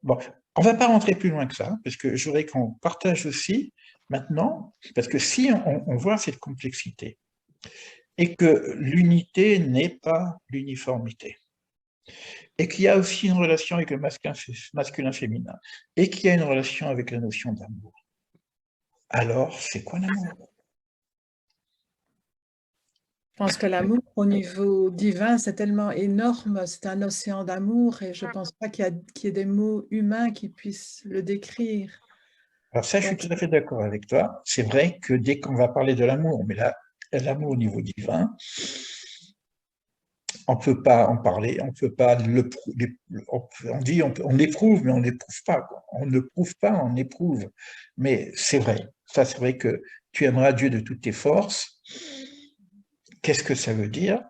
Bon, on ne va pas rentrer plus loin que ça, parce que je voudrais qu'on partage aussi maintenant, parce que si on voit cette complexité, et que l'unité n'est pas l'uniformité, et qu'il y a aussi une relation avec le masculin-féminin, et qu'il y a une relation avec la notion d'amour, alors c'est quoi l'amour? Je pense que l'amour au niveau divin, c'est tellement énorme, c'est un océan d'amour et je ne pense pas qu'il y ait des mots humains qui puissent le décrire. Alors ça, je suis Donc, tout à fait d'accord avec toi. C'est vrai que dès qu'on va parler de l'amour, mais là, l'amour au niveau divin, on ne peut pas en parler, on peut pas on dit on éprouve, mais on n'éprouve pas, quoi. On ne prouve pas, on éprouve. Mais c'est vrai, ça c'est vrai que tu aimeras Dieu de toutes tes forces. Qu'est-ce que ça veut dire?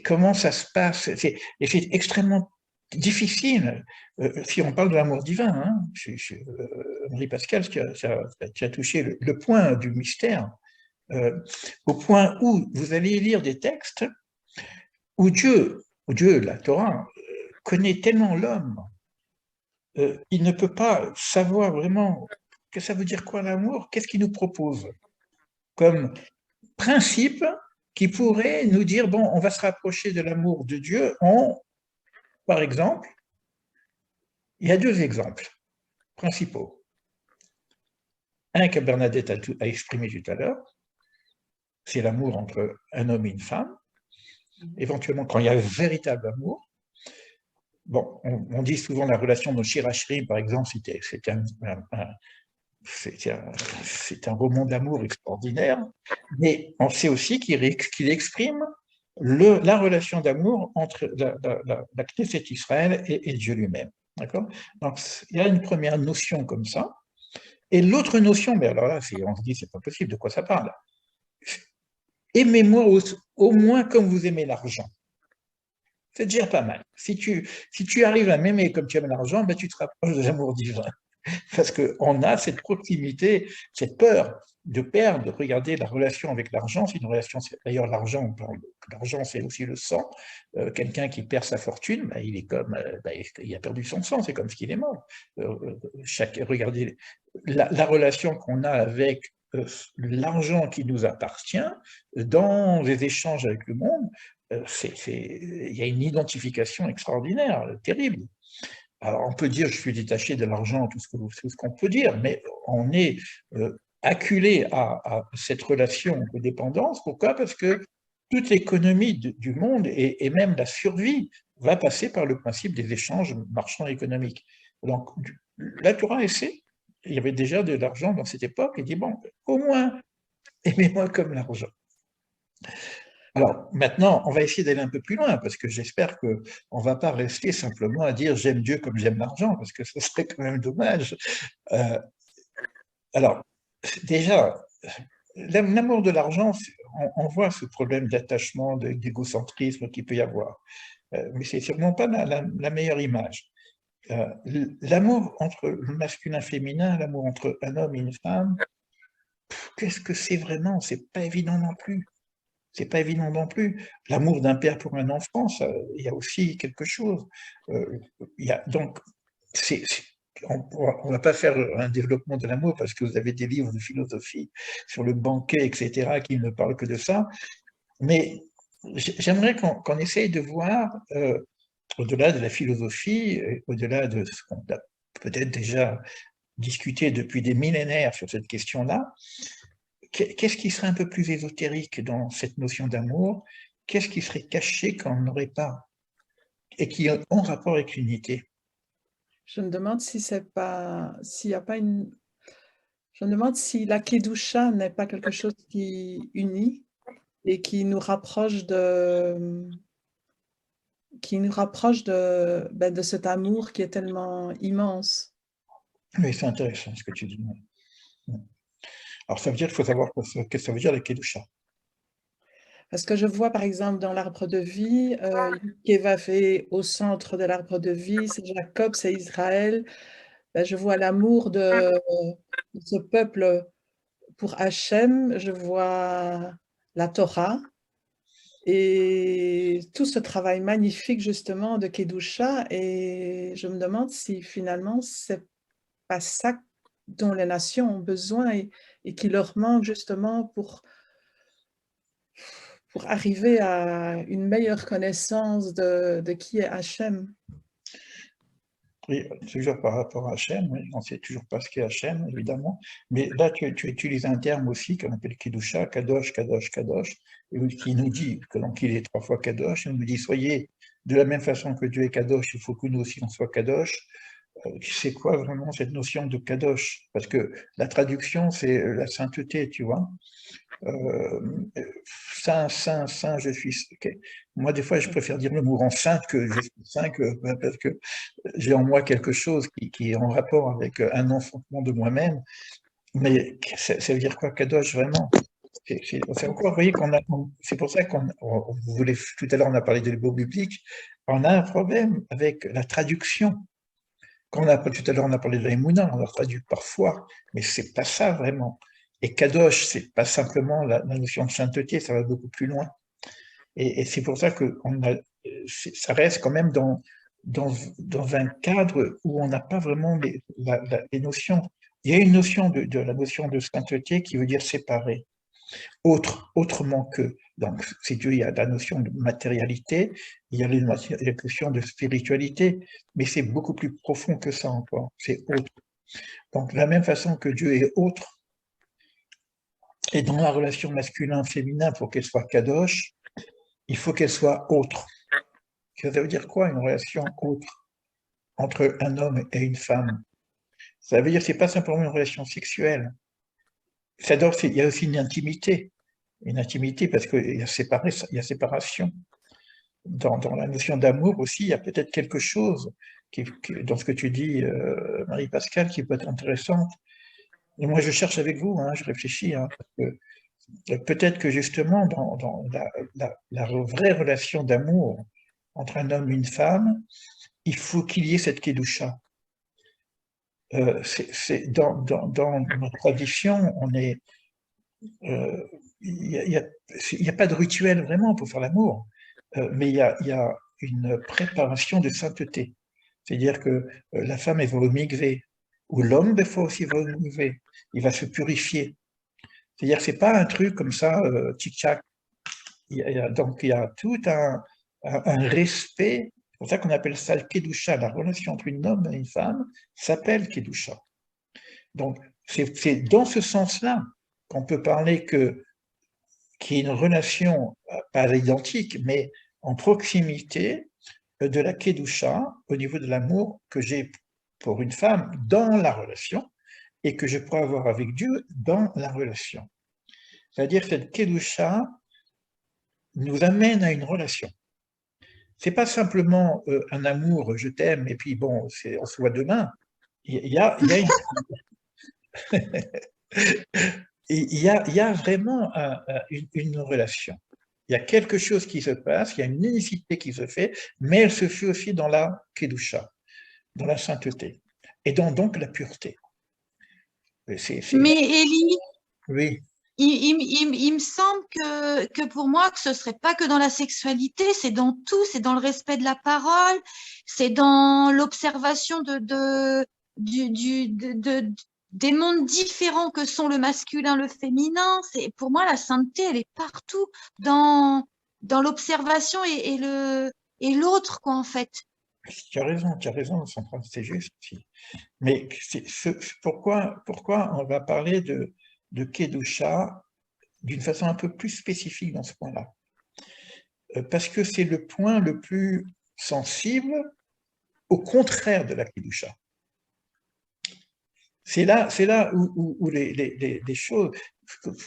Comment ça se passe? Et c'est extrêmement difficile. Si on parle de l'amour divin, hein, Henri Pascal, tu as touché le point du mystère, au point où vous allez lire des textes où Dieu, la Torah, connaît tellement l'homme, il ne peut pas savoir vraiment que ça veut dire quoi l'amour, qu'est-ce qu'il nous propose comme principe qui pourrait nous dire, bon, on va se rapprocher de l'amour de Dieu par exemple, il y a deux exemples principaux. Un que Bernadette a exprimé tout à l'heure, c'est l'amour entre un homme et une femme. Éventuellement, quand il y a un véritable amour, bon, on dit souvent la relation de Shirachri, par exemple, c'est un roman d'amour extraordinaire, mais on sait aussi qu'il exprime la relation d'amour entre la Knesset Israël et Dieu lui-même. D'accord? Donc, il y a une première notion comme ça. Et l'autre notion, mais alors là, on se dit, c'est pas possible, de quoi ça parle? Aimez-moi au moins comme vous aimez l'argent. C'est déjà pas mal. Si tu arrives à m'aimer comme tu aimes l'argent, ben tu te rapproches de l'amour divin. Parce qu'on a cette proximité, cette peur de perdre, de regarder la relation avec l'argent. C'est une relation, d'ailleurs, l'argent, c'est aussi le sang. Quelqu'un qui perd sa fortune, ben, il est comme, ben, il a perdu son sang, c'est comme ce qu'il est mort. Regardez la relation qu'on a avec l'argent qui nous appartient dans les échanges avec le monde. Il y a une identification extraordinaire, terrible. Alors, on peut dire, je suis détaché de l'argent, tout ce qu'on peut dire, mais on est acculé à cette relation de dépendance. Pourquoi? Parce que toute l'économie du monde et même la survie va passer par le principe des échanges marchands économiques. Donc, la Torah essaie, il y avait déjà de l'argent dans cette époque, et dit, bon, au moins, aimez-moi comme l'argent. Alors maintenant, on va essayer d'aller un peu plus loin, parce que j'espère qu'on ne va pas rester simplement à dire j'aime Dieu comme j'aime l'argent, parce que ce serait quand même dommage. Euh, alors, déjà, l'amour de l'argent, on voit ce problème d'attachement, d'égocentrisme qu'il peut y avoir, mais c'est sûrement pas la meilleure image. L'amour entre le masculin et le féminin, l'amour entre un homme et une femme, qu'est-ce que c'est vraiment? C'est pas évident non plus. C'est pas évident non plus. L'amour d'un père pour un enfant, il y a aussi quelque chose. Donc, on ne va pas faire un développement de l'amour parce que vous avez des livres de philosophie sur le banquet, etc., qui ne parlent que de ça. Mais j'aimerais qu'on essaye de voir, au-delà de la philosophie, au-delà de ce qu'on a peut-être déjà discuté depuis des millénaires sur cette question-là, qu'est-ce qui serait un peu plus ésotérique dans cette notion d'amour? Qu'est-ce qui serait caché qu'on n'aurait pas et qui est en rapport avec l'unité? je me demande si c'est pas, s'il y a pas une, je me demande si la Kedusha n'est pas quelque chose qui unit et qui nous rapproche de cet amour qui est tellement immense. Oui, c'est intéressant ce que tu dis. Alors, ça veut dire qu'il faut savoir ce que ça veut dire la Kedusha. Parce que je vois, par exemple, dans l'arbre de vie, Kevav est au centre de l'arbre de vie, c'est Jacob, c'est Israël. Ben, je vois l'amour de ce peuple pour Hachem, je vois la Torah, Et tout ce travail magnifique justement de Kedusha, et je me demande si finalement c'est pas ça dont les nations ont besoin et qui leur manque justement pour arriver à une meilleure connaissance de qui est Hachem. Oui, toujours par rapport à Hachem, oui, on ne sait toujours pas ce qu'est Hachem, évidemment, mais là, tu utilises un terme aussi qu'on appelle Kedusha, Kadosh, Kadosh, Kadosh, et qui nous dit que donc il est 3 fois Kadosh, il nous dit, soyez de la même façon que Dieu est Kadosh, il faut que nous aussi on soit Kadosh. C'est quoi vraiment cette notion de Kadosh? Parce que la traduction, c'est la sainteté, tu vois. Euh, saint, saint, saint, je suis. Okay. Moi, des fois, je préfère dire le mot en sainte que je suis saint, parce que j'ai en moi quelque chose qui est en rapport avec un enfantement de moi-même. Mais ça veut dire quoi, Kadosh, vraiment? C'est encore, vous voyez, c'est pour ça vous voulez, tout à l'heure, on a parlé de l'hébreu biblique, on a un problème avec la traduction. Tout à l'heure, on a parlé de la Emouna, on l'a traduit parfois, mais c'est pas ça vraiment. Et Kadosh, c'est pas simplement la notion de sainteté, ça va beaucoup plus loin. Et c'est pour ça que ça reste quand même dans un cadre où on n'a pas vraiment les notions. Il y a une notion de la notion de sainteté qui veut dire séparer autrement que. Donc, si tu veux, il y a la notion de matérialité, il y a la notion de spiritualité, mais c'est beaucoup plus profond que ça encore, c'est autre. Donc, de la même façon que Dieu est autre, et dans la relation masculin-féminin, pour qu'elle soit kadosh, il faut qu'elle soit autre. Ça veut dire quoi, une relation autre entre un homme et une femme? Ça veut dire que ce n'est pas simplement une relation sexuelle. Il y a aussi une intimité parce qu'il y a séparation. Dans la notion d'amour aussi, il y a peut-être quelque chose dans ce que tu dis, Marie-Pascale, qui peut être intéressant. Et moi, je cherche avec vous, hein, je réfléchis, hein, parce que peut-être que justement, dans la vraie relation d'amour entre un homme et une femme, il faut qu'il y ait cette kedusha. Dans notre tradition, il n'y a pas de rituel vraiment pour faire l'amour, mais il y a une préparation de sainteté. C'est-à-dire que la femme, elle va au mikvé, ou l'homme, des fois aussi, va au mikvé. Il va se purifier. C'est-à-dire que ce n'est pas un truc comme ça, tic-tac. Donc, il y a tout un respect. C'est pour ça qu'on appelle ça le kedusha. La relation entre une homme et une femme s'appelle kedusha. Donc, c'est dans ce sens-là qu'on peut parler qu'il y ait une relation, pas identique, mais en proximité de la kedusha au niveau de l'amour que j'ai pour une femme dans la relation et que je pourrais avoir avec Dieu dans la relation. C'est-à-dire que cette kedusha nous amène à une relation. C'est pas simplement un amour, je t'aime, et puis bon, on se voit demain. Il y a, il y a vraiment une relation. Il y a quelque chose qui se passe, il y a une unicité qui se fait, mais elle se fait aussi dans la kedusha, dans la sainteté, et dans donc la pureté. Mais Élie, oui. il me semble que pour moi, que ce serait pas que dans la sexualité, c'est dans tout, c'est dans le respect de la parole, c'est dans l'observation des mondes différents que sont le masculin, le féminin. Pour moi, la sainteté, elle est partout dans l'observation et l'autre, quoi, en fait. Tu as raison, Sandra, c'est juste. Mais pourquoi on va parler de Kedusha d'une façon un peu plus spécifique dans ce point-là? Parce que c'est le point le plus sensible au contraire de la Kedusha. C'est là où les choses.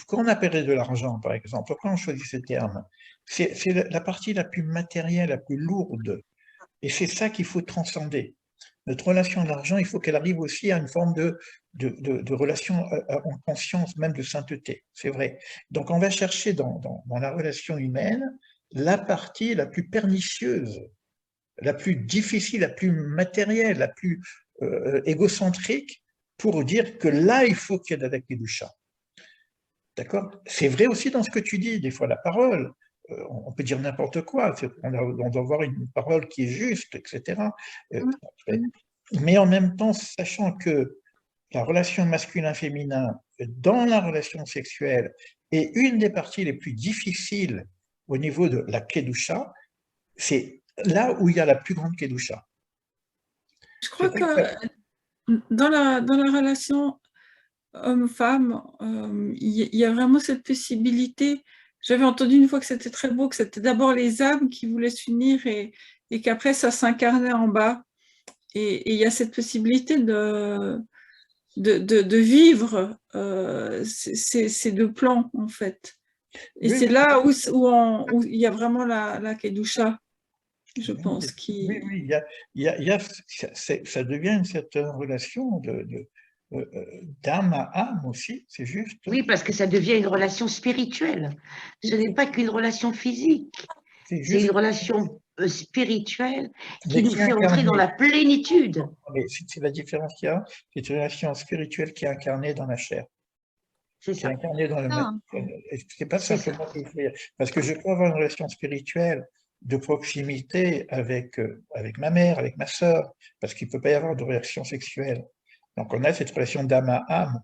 Quand on appelait de l'argent, par exemple, pourquoi on choisit ce terme? C'est la partie la plus matérielle, la plus lourde. Et c'est ça qu'il faut transcender. Notre relation à l'argent, il faut qu'elle arrive aussi à une forme de relation en conscience, même de sainteté. C'est vrai. Donc, on va chercher dans la relation humaine la partie la plus pernicieuse, la plus difficile, la plus matérielle, la plus égocentrique, pour dire que là, il faut qu'il y ait de la kedusha. D'accord? C'est vrai aussi dans ce que tu dis, des fois la parole. on peut dire n'importe quoi, on doit avoir une parole qui est juste, etc. Mais en même temps, sachant que la relation masculin-féminin dans la relation sexuelle est une des parties les plus difficiles au niveau de la kedusha, c'est là où il y a la plus grande kedusha. Je crois que dans la relation homme-femme, il y a vraiment cette possibilité. J'avais entendu une fois que c'était très beau, que c'était d'abord les âmes qui voulaient s'unir et qu'après ça s'incarnait en bas. Et il y a cette possibilité de vivre ces deux plans, en fait. Et oui, c'est là où il y a vraiment la Kedusha, je pense. Oui, ça devient une certaine relation d'âme à âme aussi, c'est juste. Oui, parce que ça devient une relation spirituelle. Ce n'est pas qu'une relation physique. C'est une relation spirituelle qui nous fait entrer dans la plénitude. C'est la différence qu'il y a. C'est une relation spirituelle qui est incarnée dans la chair. C'est ça. Qui est incarnée dans le c'est pas simplement parce que je peux avoir une relation spirituelle de proximité avec ma mère, avec ma sœur, parce qu'il ne peut pas y avoir de réaction sexuelle. Donc on a cette relation d'âme à âme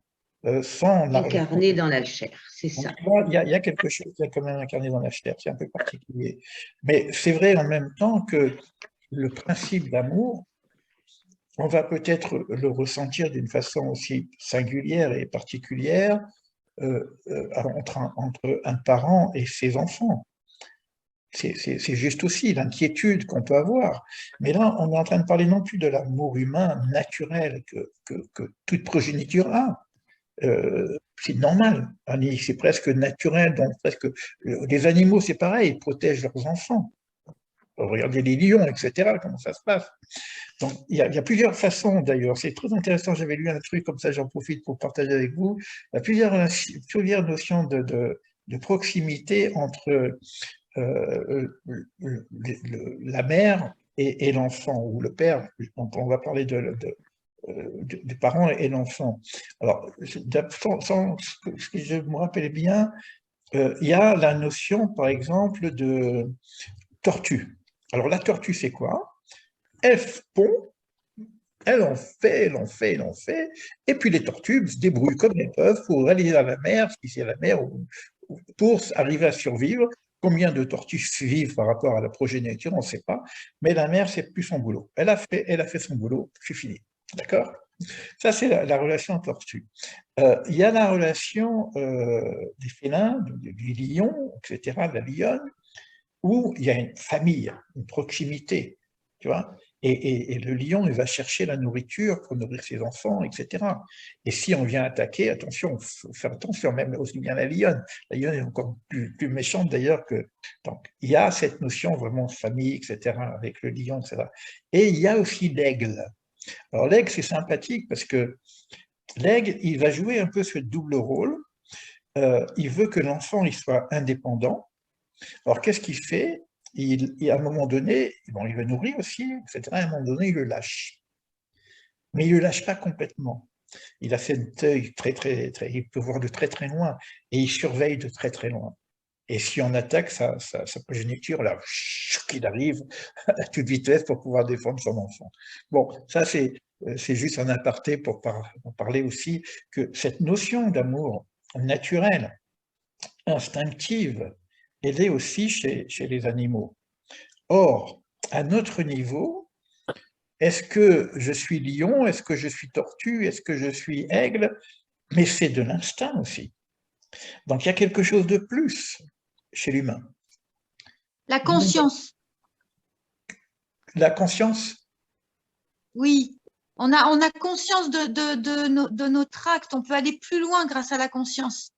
sans la incarnée dans la chair, c'est ça. Il y a quelque chose qui est quand même incarné dans la chair, c'est un peu particulier. Mais c'est vrai en même temps que le principe d'amour, on va peut-être le ressentir d'une façon aussi singulière et particulière entre un parent et ses enfants. C'est juste aussi l'inquiétude qu'on peut avoir. Mais là, on est en train de parler non plus de l'amour humain naturel que toute progéniture a. C'est normal, c'est presque naturel. Donc les animaux, c'est pareil, ils protègent leurs enfants. Regardez les lions, etc., comment ça se passe. Donc, il y a plusieurs façons, d'ailleurs. C'est très intéressant, j'avais lu un truc comme ça, j'en profite pour partager avec vous. Il y a plusieurs notions de proximité entre la mère et l'enfant, ou le père. On va parler des parents et l'enfant. Alors, si je me rappelle bien, il y a la notion, par exemple, de tortue. Alors, la tortue, c'est quoi? Elle pond, elle en fait, et puis les tortues se débrouillent comme elles peuvent pour aller à la mer, si c'est la mer, pour arriver à survivre. Combien de tortues vivent par rapport à la progéniture, on ne sait pas, mais la mère, c'est plus son boulot. Elle a fait son boulot, c'est fini. D'accord? Ça, c'est la relation tortue. Il y a la relation des félins, du lion, etc., de la lionne, où il y a une famille, une proximité, tu vois, et le lion, il va chercher la nourriture pour nourrir ses enfants, etc. Et si on vient attaquer, attention, il faut faire attention, même aussi bien la lionne. La lionne est encore plus méchante d'ailleurs que... Donc, il y a cette notion vraiment de famille, etc., avec le lion, etc. Et il y a aussi l'aigle. Alors l'aigle, c'est sympathique parce que l'aigle, il va jouer un peu ce double rôle. Il veut que l'enfant il soit indépendant. Alors qu'est-ce qu'il fait? À un moment donné, bon, il va nourrir aussi, etc. À un moment donné, il le lâche. Mais il ne le lâche pas complètement. Il a cet œil il peut voir de très très loin et il surveille de très très loin. Et si on attaque sa progéniture, là, il arrive à toute vitesse pour pouvoir défendre son enfant. Bon, ça c'est juste un aparté pour parler aussi que cette notion d'amour naturel, instinctive, elle est aussi chez les animaux. Or, à notre niveau, est-ce que je suis lion? Est-ce que je suis tortue? Est-ce que je suis aigle? Mais c'est de l'instinct aussi. Donc, il y a quelque chose de plus chez l'humain. La conscience. La conscience? Oui. On a conscience de notre acte. On peut aller plus loin grâce à la conscience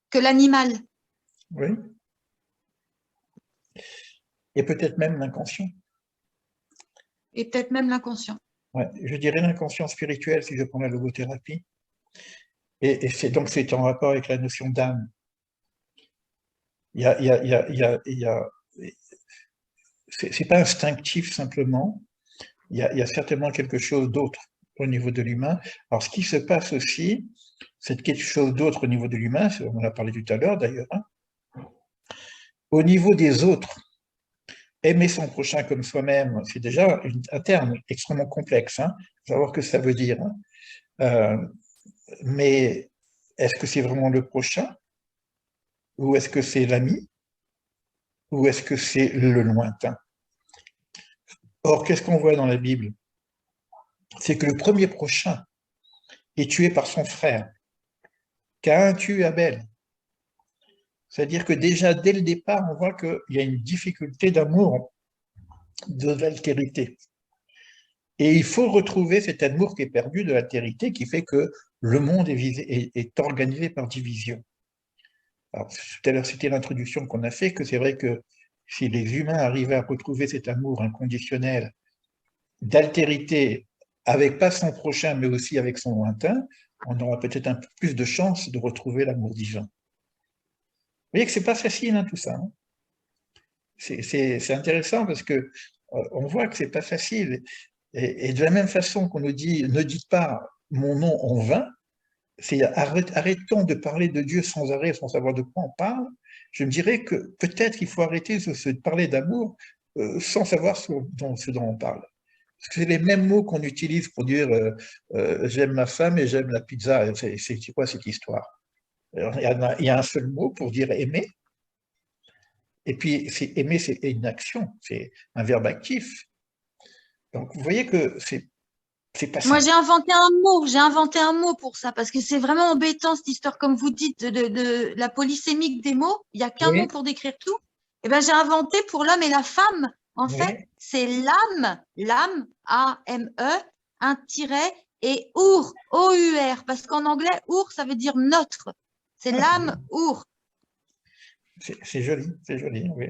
que l'animal. Oui. Et peut-être même l'inconscient. Et peut-être même l'inconscient. Ouais, je dirais l'inconscient spirituel si je prends la logothérapie. Et donc c'est en rapport avec la notion d'âme. C'est pas instinctif simplement. Il y a certainement quelque chose d'autre au niveau de l'humain. Alors ce qui se passe aussi, c'est quelque chose d'autre au niveau de l'humain, on en a parlé tout à l'heure d'ailleurs, hein, Au niveau des autres, aimer son prochain comme soi-même, c'est déjà un terme extrêmement complexe, hein, savoir ce que ça veut dire. Hein. Mais est-ce que c'est vraiment le prochain? Ou est-ce que c'est l'ami? Ou est-ce que c'est le lointain? Or, qu'est-ce qu'on voit dans la Bible? C'est que le premier prochain est tué par son frère. Caïn tue Abel. C'est-à-dire que déjà, dès le départ, on voit qu'il y a une difficulté d'amour, de l'altérité. Et il faut retrouver cet amour qui est perdu de l'altérité qui fait que le monde est organisé par division. Alors, tout à l'heure, c'était l'introduction qu'on a fait, que c'est vrai que si les humains arrivaient à retrouver cet amour inconditionnel d'altérité avec pas son prochain, mais aussi avec son lointain, on aura peut-être un peu plus de chances de retrouver l'amour divin. Vous voyez que c'est pas facile, hein, tout ça. Hein. C'est intéressant parce que on voit que c'est pas facile. Et de la même façon qu'on nous dit, ne dites pas mon nom en vain, c'est arrêtons de parler de Dieu sans arrêt, sans savoir de quoi on parle. Je me dirais que peut-être qu'il faut arrêter de parler d'amour sans savoir ce dont on parle. Parce que c'est les mêmes mots qu'on utilise pour dire j'aime ma femme et j'aime la pizza. C'est quoi cette histoire? Alors, il y a un seul mot pour dire aimer. Et puis, aimer, c'est une action, c'est un verbe actif. Donc, vous voyez que c'est pas Moi, simple. j'ai inventé un mot pour ça, parce que c'est vraiment embêtant cette histoire, comme vous dites, de la polysémique des mots. Il n'y a qu'un Oui. mot pour décrire tout. Et ben, j'ai inventé pour l'homme et la femme. En Oui. fait, c'est l'âme, A-M-E, un tiret, et our, O-U-R, parce qu'en anglais, our, ça veut dire notre. C'est l'âme, our. C'est joli, oui.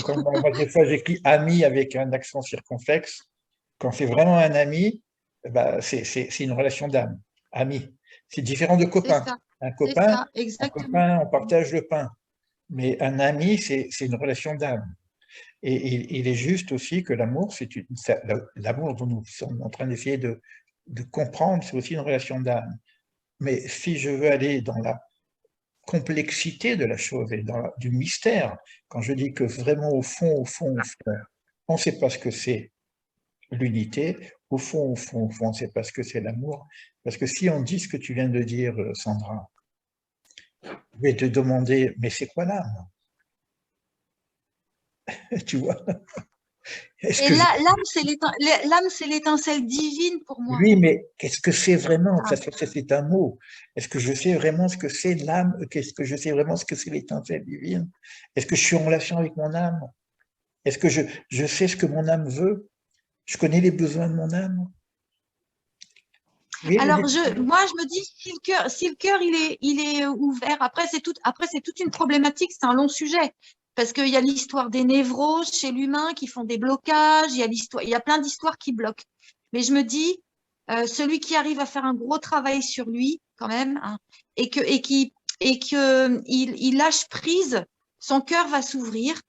Comme moi, des fois, j'écris ami avec un accent circonflexe. Quand c'est vraiment un ami, bah, c'est une relation d'âme, ami. C'est différent de copain. Ça, Un copain, exactement. on partage le pain. Mais un ami, c'est une relation d'âme. Et il est juste aussi que l'amour, l'amour dont nous sommes en train d'essayer de comprendre, c'est aussi une relation d'âme. Mais si je veux aller dans la complexité de la chose et du mystère, quand je dis que vraiment au fond, on ne sait pas ce que c'est l'unité, au fond, on ne sait pas ce que c'est l'amour, parce que si on dit ce que tu viens de dire, Sandra, je vais te demander, mais c'est quoi l'âme? Tu vois? Et l'âme, c'est l'étincelle divine pour moi. Oui, mais qu'est-ce que c'est vraiment? C'est un mot. Est-ce que je sais vraiment ce que c'est l'âme? Qu'est-ce que je sais vraiment ce que c'est l'étincelle divine? Est-ce que je suis en relation avec mon âme? Est-ce que je sais ce que mon âme veut? Je connais les besoins de mon âme? Oui, alors, moi, je me dis, si le cœur il est ouvert, après, c'est toute une problématique, c'est un long sujet. Parce qu'il y a l'histoire des névroses chez l'humain qui font des blocages, il y a plein d'histoires qui bloquent. Mais je me dis, celui qui arrive à faire un gros travail sur lui, quand même, hein, et qu'il lâche prise, son cœur va s'ouvrir.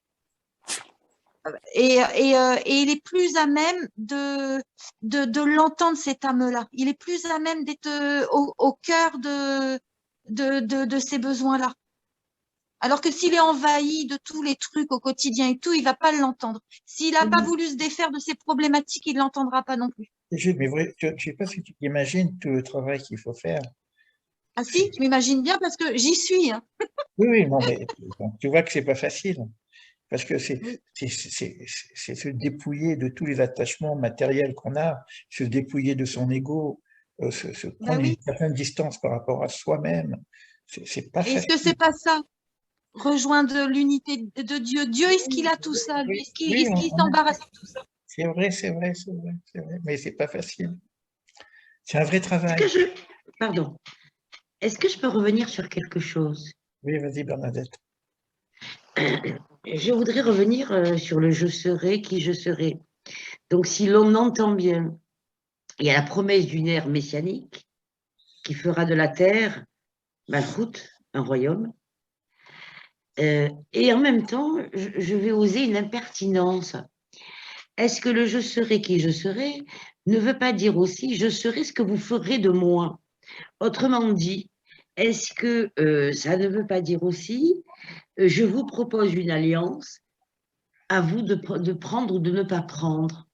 Et il est plus à même de l'entendre, cette âme-là. Il est plus à même d'être au cœur de ces besoins-là. Alors que s'il est envahi de tous les trucs au quotidien et tout, il va pas l'entendre. S'il n'a pas voulu se défaire de ses problématiques, il ne l'entendra pas non plus. Mais vrai, je ne sais pas si tu imagines tout le travail qu'il faut faire. Ah si, je m'imagine bien parce que j'y suis. Hein. Oui, non, mais tu vois que c'est pas facile. Parce que c'est se dépouiller de tous les attachements matériels qu'on a, se dépouiller de son ego, se prendre une certaine distance par rapport à soi-même. C'est pas facile. Est-ce que c'est pas ça? Rejoindre l'unité de Dieu. Dieu, est-ce qu'il a tout ça? Lui, est-ce qu'il s'embarrasse de tout ça? C'est vrai, mais c'est pas facile. C'est un vrai travail. Pardon. Est-ce que je peux revenir sur quelque chose? Oui, vas-y, Bernadette. Je voudrais revenir sur le « je serai qui je serai ». Donc, si l'on entend bien, il y a la promesse d'une ère messianique qui fera de la terre, Malchout, un royaume. Et en même temps, je vais oser une impertinence. Est-ce que le « je serai qui je serai » ne veut pas dire aussi « je serai ce que vous ferez de moi ». Autrement dit, est-ce que ça ne veut pas dire aussi, je vous propose une alliance, à vous de prendre ou de ne pas prendre?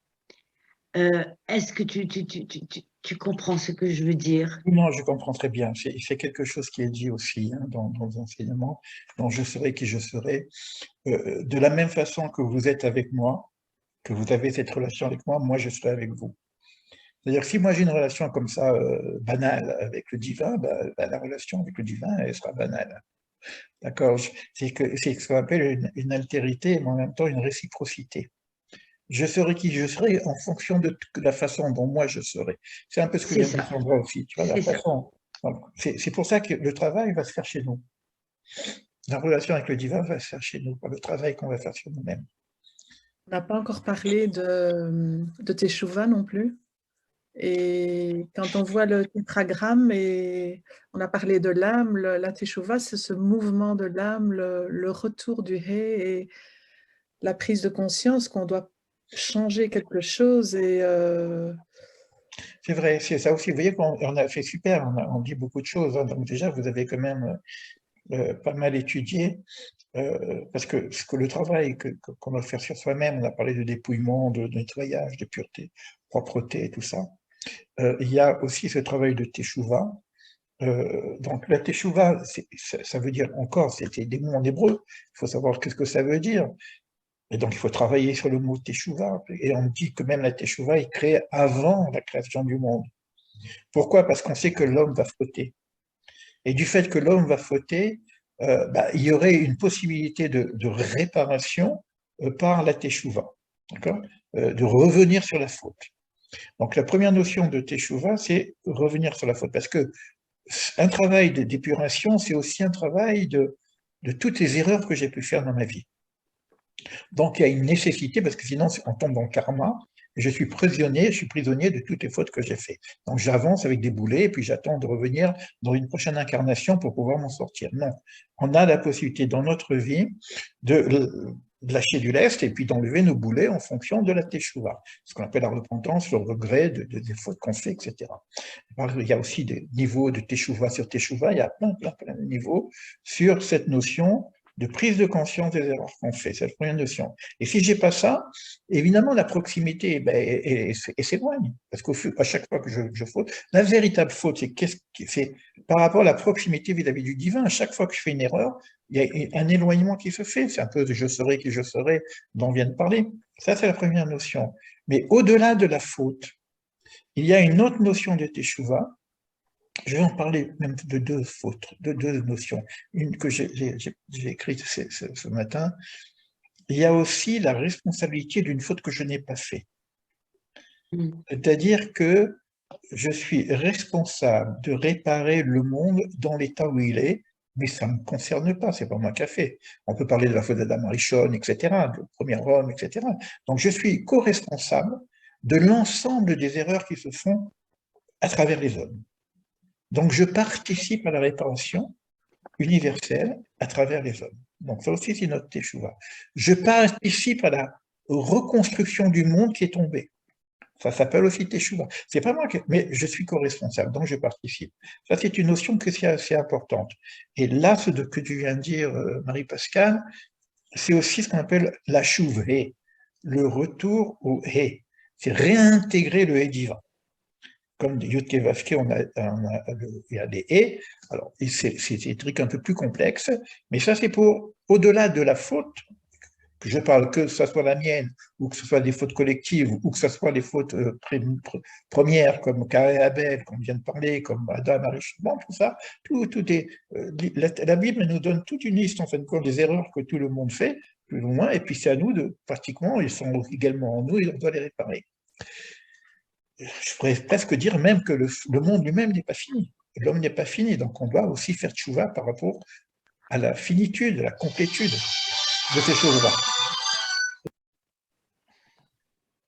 Est-ce que tu comprends ce que je veux dire? Non, je comprends très bien. C'est quelque chose qui est dit aussi hein, dans les enseignements, dont je serai qui je serai. De la même façon que vous êtes avec moi, que vous avez cette relation avec moi, moi je serai avec vous. C'est-à-dire que si moi j'ai une relation comme ça, banale avec le divin, la relation avec le divin, elle sera banale. D'accord? C'est ce qu'on appelle une altérité, mais en même temps une réciprocité. Je serai qui je serai en fonction de la façon dont moi je serai. C'est un peu ce que C'est vient de dire ça, Sandra aussi, tu vois, la c'est ça. façon. Voilà. C'est pour ça que le travail va se faire chez nous. La relation avec le divin va se faire chez nous, par le travail qu'on va faire sur nous-mêmes. On n'a pas encore parlé de Teshuvah non plus. Et quand on voit le tétragramme, et on a parlé de l'âme, la Teshuvah, c'est ce mouvement de l'âme, le retour du Hé et la prise de conscience qu'on doit changer quelque chose. Et C'est vrai, c'est ça aussi. Vous voyez qu'on a fait super, on dit beaucoup de choses. Hein. Donc déjà, vous avez quand même pas mal étudié, parce que le travail qu'on doit faire sur soi-même, on a parlé de dépouillement, de nettoyage, de pureté, propreté et tout ça. Il y a aussi ce travail de teshuva. Donc la teshuva, ça veut dire encore, c'est des mots en hébreu, il faut savoir qu'est-ce que ça veut dire. Et donc il faut travailler sur le mot teshuva. Et on dit que même la teshuva est créée avant la création du monde. Pourquoi? Parce qu'on sait que l'homme va fauter. Et du fait que l'homme va fauter, il y aurait une possibilité de réparation par la teshuva, d'accord? De revenir sur la faute. Donc la première notion de teshuva, c'est revenir sur la faute, parce que un travail d'épuration, c'est aussi un travail de toutes les erreurs que j'ai pu faire dans ma vie. Donc il y a une nécessité, parce que sinon on tombe dans le karma, et je suis prisonnier de toutes les fautes que j'ai faites. Donc j'avance avec des boulets, et puis j'attends de revenir dans une prochaine incarnation pour pouvoir m'en sortir. Non, on a la possibilité dans notre vie de lâcher du lest et puis d'enlever nos boulets en fonction de la teshuva, ce qu'on appelle la repentance, le regret des fautes qu'on fait, etc. Il y a aussi des niveaux de teshuva sur teshuva, il y a plein de niveaux sur cette notion de prise de conscience des erreurs qu'on fait, c'est la première notion. Et si j'ai pas ça, évidemment, la proximité s'éloigne, parce qu'à chaque fois que je faute, la véritable faute, c'est par rapport à la proximité vis-à-vis du divin. À chaque fois que je fais une erreur, il y a un éloignement qui se fait. C'est un peu je serai qui je serai dont on vient de parler. Ça, c'est la première notion. Mais au-delà de la faute, il y a une autre notion de teshuva. Je vais en parler même de deux fautes, de deux notions. Une que j'ai écrite ce matin. Il y a aussi la responsabilité d'une faute que je n'ai pas faite. C'est-à-dire que je suis responsable de réparer le monde dans l'état où il est, mais ça ne me concerne pas, c'est pas moi qui ai fait. On peut parler de la faute d'Adam Arishon, etc., du premier homme, etc. Donc je suis co-responsable de l'ensemble des erreurs qui se font à travers les hommes. Donc je participe à la réparation universelle à travers les hommes. Donc ça aussi c'est notre teshuva. Je participe à la reconstruction du monde qui est tombé. Ça s'appelle aussi teshuva. C'est pas moi, mais je suis co-responsable, donc je participe. Ça, c'est une notion que c'est assez importante. Et là, ce que tu viens de dire, Marie-Pascale, c'est aussi ce qu'on appelle la chouve-hé, le retour au hé. C'est réintégrer le hé divin. Comme Yudke Vavke, il y a des hé. Alors, c'est des trucs un peu plus complexes, mais ça, c'est pour, au-delà de la faute, que je parle, que ce soit la mienne, ou que ce soit des fautes collectives, ou que ce soit les fautes premières, comme Caïn et Abel, comme on vient de parler, comme Adam, Arishon, tout ça, tout est, la Bible nous donne toute une liste, en fin de compte, des erreurs que tout le monde fait, plus ou moins, et puis c'est à nous de, pratiquement, ils sont également en nous, et on doit les réparer. Je pourrais presque dire même que le monde lui-même n'est pas fini. L'homme n'est pas fini, donc on doit aussi faire tchouva par rapport à la finitude, à la complétude de ces choses-là.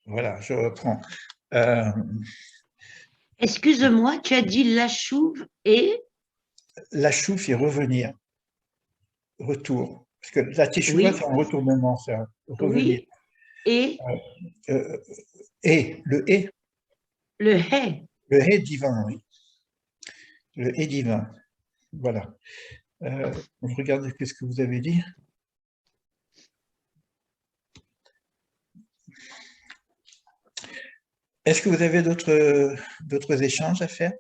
Voilà, je reprends. Excuse-moi, tu as dit la chouve et la chouve, c'est revenir, retour. Parce que la teshuva, c'est un retournement, c'est un revenir. Oui, et le hé. Le hé. Le hé divin, oui. Le hé divin. Voilà. Je regarde ce que vous avez dit. Est-ce que vous avez d'autres échanges à faire?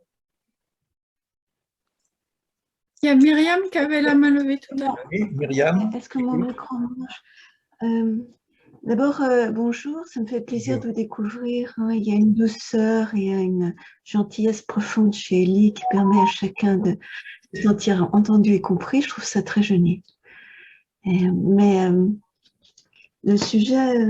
Il y a Myriam qui avait la main levée tout à l'heure. Oui, Myriam. Est-ce que mon micro marche? D'abord, bonjour, ça me fait plaisir de vous découvrir. Hein. Il y a une douceur et une gentillesse profonde chez Elie qui permet à chacun de se sentir entendu et compris. Je trouve ça très joli. Mais le sujet,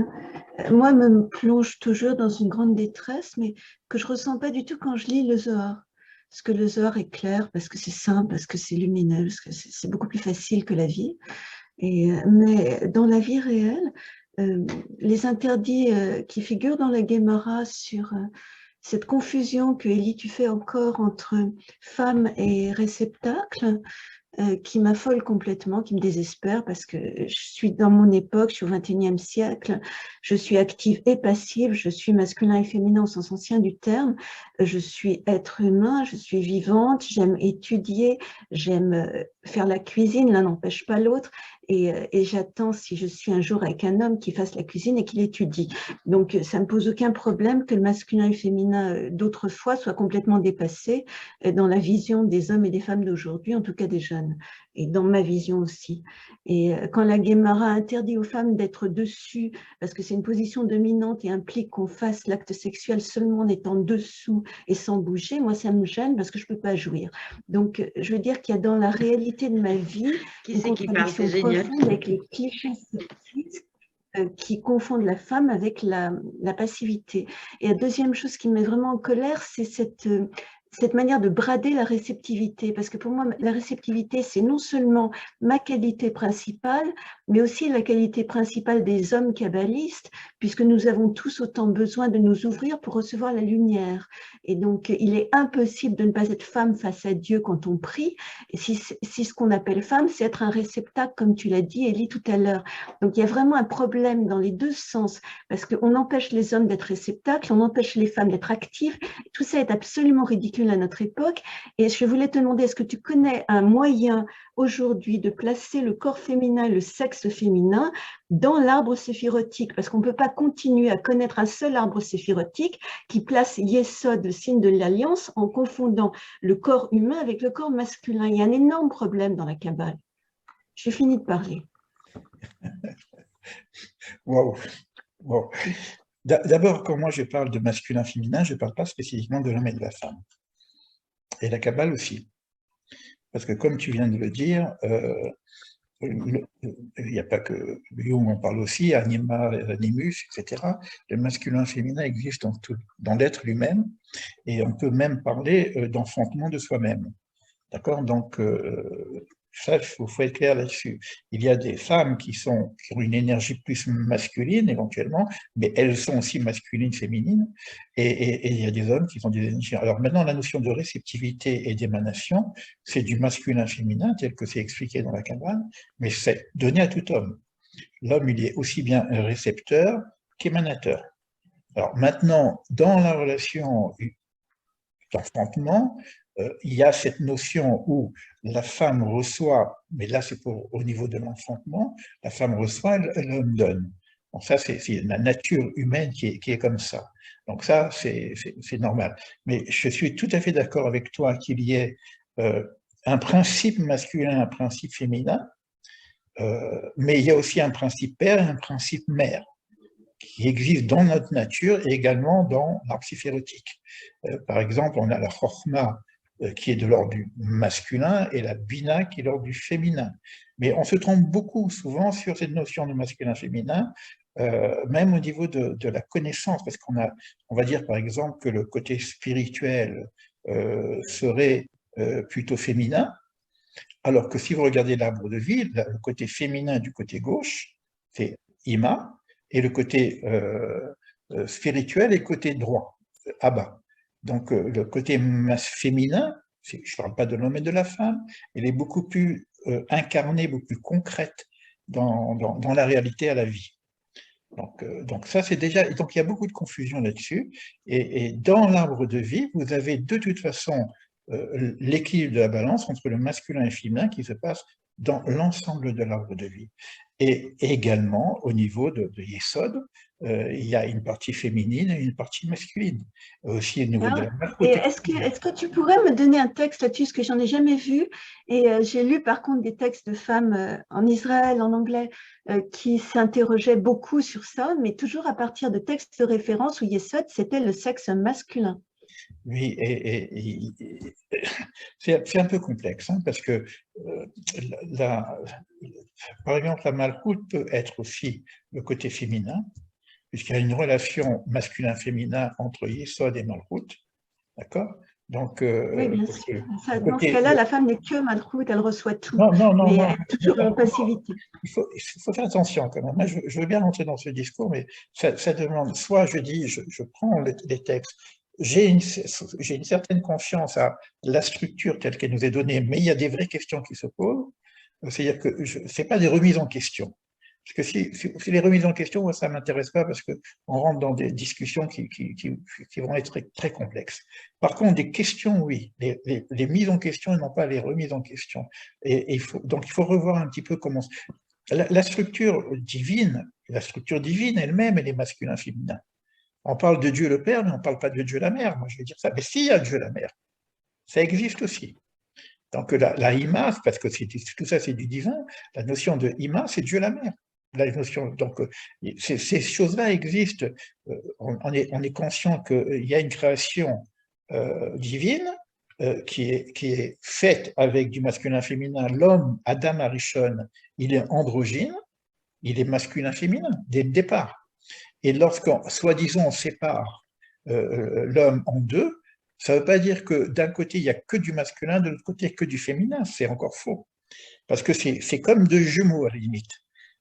moi, me plonge toujours dans une grande détresse, mais que je ne ressens pas du tout quand je lis le Zohar. Parce que le Zohar est clair, parce que c'est simple, parce que c'est lumineux, parce que c'est beaucoup plus facile que la vie. Mais dans la vie réelle, les interdits qui figurent dans la Guémara sur cette confusion que Elie, tu fais encore entre femme et réceptacle, qui m'affole complètement, qui me désespère parce que je suis dans mon époque, je suis au XXIe siècle, je suis active et passive, je suis masculin et féminin au sens ancien du terme, je suis être humain, je suis vivante, j'aime étudier, j'aime faire la cuisine, l'un n'empêche pas l'autre, et j'attends, si je suis un jour avec un homme, qu'il fasse la cuisine et qu'il étudie. Donc, ça ne me pose aucun problème que le masculin et le féminin d'autrefois soient complètement dépassés dans la vision des hommes et des femmes d'aujourd'hui, en tout cas des jeunes, et dans ma vision aussi. Et quand la Guémara interdit aux femmes d'être dessus, parce que c'est une position dominante et implique qu'on fasse l'acte sexuel seulement en étant dessous et sans bouger, moi, ça me gêne parce que je ne peux pas jouir. Donc, je veux dire qu'il y a dans la réalité de ma vie une contradiction profonde avec les clichés sexistes qui confondent la femme avec la passivité. Et la deuxième chose qui me met vraiment en colère, c'est cette manière de brader la réceptivité, parce que pour moi, la réceptivité, c'est non seulement ma qualité principale, mais aussi la qualité principale des hommes kabbalistes, puisque nous avons tous autant besoin de nous ouvrir pour recevoir la lumière. Et donc, il est impossible de ne pas être femme face à Dieu quand on prie, et si ce qu'on appelle femme, c'est être un réceptacle, comme tu l'as dit, Elie, tout à l'heure. Donc, il y a vraiment un problème dans les deux sens, parce qu'on empêche les hommes d'être réceptacles, on empêche les femmes d'être actives, tout ça est absolument ridicule à notre époque. Et je voulais te demander, est-ce que tu connais un moyen aujourd'hui de placer le corps féminin et le sexe féminin dans l'arbre séphirotique? Parce qu'on ne peut pas continuer à connaître un seul arbre séphirotique qui place Yesod, le signe de l'alliance, en confondant le corps humain avec le corps masculin. Il y a un énorme problème dans la Kabbale. J'ai fini de parler. Wow. Wow. D'abord, quand moi je parle de masculin-féminin, je ne parle pas spécifiquement de l'homme et de la femme. Et la Kabbale aussi. Parce que comme tu viens de le dire, il n'y a pas que Jung en parle aussi, Anima, Animus, etc. Le masculin-féminin existe dans l'être lui-même, et on peut même parler d'enfantement de soi-même. D'accord? Donc, ça, il faut être clair là-dessus. Il y a des femmes qui ont une énergie plus masculine, éventuellement, mais elles sont aussi masculines, féminines, et il y a des hommes qui ont des énergies. Alors maintenant, la notion de réceptivité et d'émanation, c'est du masculin-féminin, tel que c'est expliqué dans la Kabbale, mais c'est donné à tout homme. L'homme, il est aussi bien un récepteur qu'émanateur. Alors maintenant, dans la relation d'enfantement, il y a cette notion où la femme reçoit, mais là c'est au niveau de l'enfantement, la femme reçoit, l'homme donne. Donc ça, c'est la nature humaine qui est comme ça. Donc ça, c'est normal. Mais je suis tout à fait d'accord avec toi qu'il y ait un principe masculin, un principe féminin, mais il y a aussi un principe père et un principe mère qui existe dans notre nature et également dans l'arbre séphirotique. Par exemple, on a la Chokhma qui est de l'ordre du masculin et la Bina qui est de l'ordre du féminin. Mais on se trompe beaucoup souvent sur cette notion de masculin-féminin, même au niveau de la connaissance, parce on va dire par exemple que le côté spirituel serait plutôt féminin, alors que si vous regardez l'arbre de vie, le côté féminin du côté gauche, c'est Ima, et le côté spirituel est côté droit, Abba. Donc le côté féminin, je ne parle pas de l'homme et de la femme, elle est beaucoup plus incarnée, beaucoup plus concrète dans la réalité à la vie. Donc ça c'est déjà, donc il y a beaucoup de confusion là-dessus, et dans l'arbre de vie, vous avez de toute façon l'équilibre de la balance entre le masculin et le féminin qui se passe dans l'ensemble de l'arbre de vie. Et également, au niveau de Yesod, il y a une partie féminine et une partie masculine. Aussi au niveau de la et est-ce que tu pourrais me donner un texte là-dessus, parce que j'en ai jamais vu, et j'ai lu par contre des textes de femmes en Israël, en anglais, qui s'interrogeaient beaucoup sur ça, mais toujours à partir de textes de référence où Yesod, c'était le sexe masculin. Oui, c'est un peu complexe, hein, parce que par exemple, la Malchout peut être aussi le côté féminin, puisqu'il y a une relation masculin-féminin entre Yesod et Malchout, d'accord? Donc, oui, bien sûr. Dans ce cas-là, la femme n'est que Malchout, elle reçoit tout, mais elle est toujours en passivité. Il faut faire attention quand même. Moi, je veux bien rentrer dans ce discours, mais ça demande, soit je dis, je prends les textes, j'ai une certaine confiance à la structure telle qu'elle nous est donnée, mais il y a des vraies questions qui se posent. C'est-à-dire que ce n'est pas des remises en question. Parce que si les remises en question, moi, ça ne m'intéresse pas parce qu'on rentre dans des discussions qui vont être très, très complexes. Par contre, des questions, oui. Les mises en question et non pas les remises en question. Donc, il faut revoir un petit peu comment… La structure divine elle-même, elle est masculin-féminin. On parle de Dieu le Père, mais on ne parle pas de Dieu la Mère. Moi, je vais dire ça. Mais s'il y a Dieu la Mère, ça existe aussi. Donc, la Ima, parce que tout ça, c'est du divin, la notion de Ima, c'est Dieu la Mère. Donc, ces choses-là existent. On est conscient qu'il y a une création divine qui est faite avec du masculin-féminin. L'homme, Adam Arishon, il est androgyne, il est masculin-féminin dès le départ. Et lorsqu'on, soi-disant, on sépare l'homme en deux, ça ne veut pas dire que d'un côté, il n'y a que du masculin, de l'autre côté, il n'y a que du féminin. C'est encore faux. Parce que c'est comme deux jumeaux, à la limite.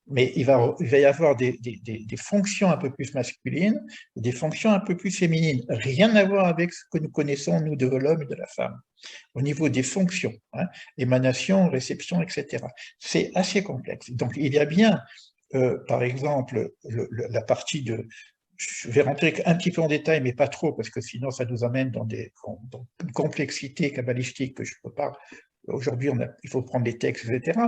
Mais il va y avoir des fonctions un peu plus masculines, des fonctions un peu plus féminines. Rien à voir avec ce que nous connaissons, nous, de l'homme et de la femme. Au niveau des fonctions, hein, émanation, réception, etc. C'est assez complexe. Donc, il y a bien… par exemple, la partie de… Je vais rentrer un petit peu en détail, mais pas trop, parce que sinon ça nous amène dans une complexité kabbalistique que je ne peux pas… Aujourd'hui, il faut prendre les textes, etc.